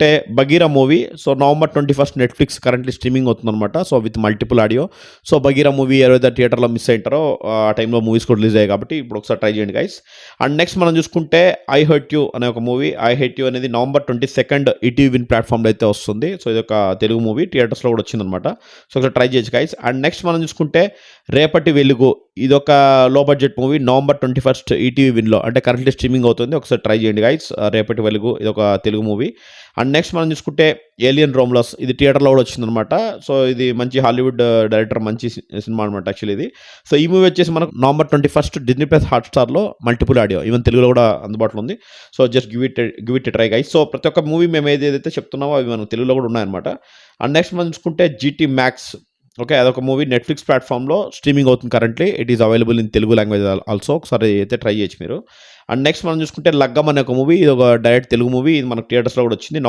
చూసుకుంటే Bagheera movie so November 21 Netflix currently streaming అవుతుందనమాట. So with multiple audio. So Bagheera movie ఎవరైతే థియేటర్‌లో మిస్ అయ్యుంటారో ఆ టైంలో మూవీస్ కూడా రిలీజ్ అయ్యాయి కాబట్టి ఇప్పుడు ఒకసారి ట్రై చేయండి గైస్. అండ్ నెక్స్ట్ మనం చూసుకుంటే 'ఐ హర్ట్ యూ' అనే ఒక మూవీ. 'ఐ హర్ట్ యూ' అనేది November 22 ఈటీవీ విన్ ప్లాట్‌ఫామ్‌లో అయితే వస్తుంది. సో ఇదొక తెలుగు మూవీ థియేటర్స్‌లో కూడా వచ్చిందనమాట. సో ఒకసారి ట్రై చేయొచ్చు గైస్. అండ్ నెక్స్ట్ మనం చూసుకుంటే 'రేపటి వెలుగు' ఇదొక లో బడ్జెట్ మూవీ November 21 ఈటీవీ విన్‌లో అంటే కరెంట్‌లీ స్ట్రీమింగ్ అవుతుంది. ఒకసారి ట్రై చేయండి గైస్. 'రేపటి వెలుగు' ఇదొక తెలుగు మూవీ. అండ్ నెక్స్ట్ మనం చూసుకుంటే 'ఏలియన్ రోమ్లస్' ఇది థియేటర్‌లో కూడా వచ్చిందనమాట. సో ఇది మంచి హాలీవుడ్ డైరెక్టర్ మంచి సినిమా అనమాట యాక్చువల్లీ ఇది. సో ఈ మూవీ వచ్చేసి మనకు November 21 డిజ్నీ ప్లస్ హాట్‌స్టార్‌లో మల్టిపుల్ ఆడియో ఈవెన్ తెలుగులో కూడా అందుబాటులో ఉంది. So just give it a try guys. So ప్రతి ఒక్క మూవీ మేము ఏదైతే చెప్తున్నామో అవి మనకు తెలుగులో కూడా ఉన్నాయన్నమాట. అండ్ నెక్స్ట్ మనం చూసుకుంటే 'జీటీ మ్యాక్స్' ఓకే. అదొక మూవీ నెట్‌ఫ్లిక్స్ ప్లాట్‌ఫామ్‌లో స్ట్రీమింగ్ అవుతుంది currently. It is available in Telugu language also. ఒకసారి అయితే ట్రై చేయొచ్చు మీరు. అండ్ నెక్స్ట్ మనం చూసుకుంటే 'లగ్గం' అనే ఒక మూవీ. ఇదొక డైరెక్ట్ తెలుగు మూవీ. ఇది మనకు థియేటర్స్‌లో కూడా వచ్చింది.